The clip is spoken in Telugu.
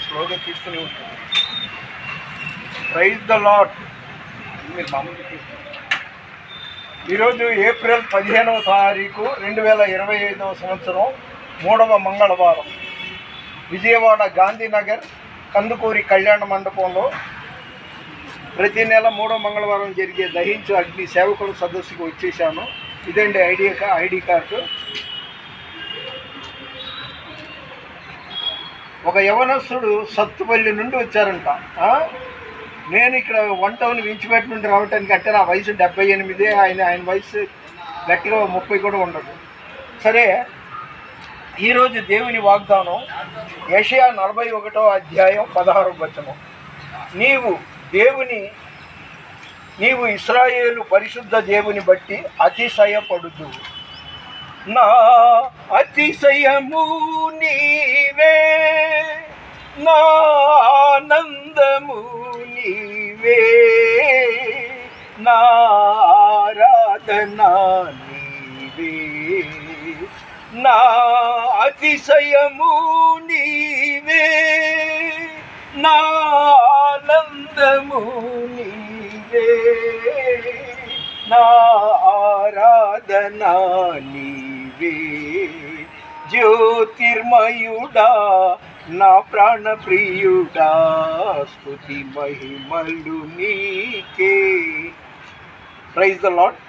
స్లోగా తీసుకుని ఉంటుంది. Praise the lord. మీరు మామూలు ఈరోజు ఏప్రిల్ 15వ తారీఖు 2025వ సంవత్సరం 3వ మంగళవారం విజయవాడ గాంధీనగర్ కందుకూరి కళ్యాణ మండపంలో ప్రతి నెల 3వ మంగళవారం జరిగే దహించు అగ్ని సేవకుల సదస్సుకు వచ్చేసాను. ఇదండి ఐడి కార్డు. ఒక యవనస్తుడు సత్తుపల్లి నుండి వచ్చారంట. నేను ఇక్కడ 1 టౌన్ వించిపేట నుండి రావటానికి అంటే నా వయసు 78, ఆయన వయసు గట్టిగా 30 కూడా ఉండదు. సరే, ఈరోజు దేవుని వాగ్దానం యెషయా 41వ అధ్యాయం 16వ వచనం. నీవు ఇశ్రాయేలు పరిశుద్ధ దేవుని బట్టి అతిశయపడుదు. నా అతిశయము నీవే, నా ఆనందము నీవే, నా ఆరాధన నీవే. నా అతిశయము నీవే, నా ఆనందము నీవే, నా ఆరాధన నీవే. జ్యోతిర్మయుడా నా ప్రాణప్రియుడా, స్తుతి మహిమలు నీకే. Praise the lord.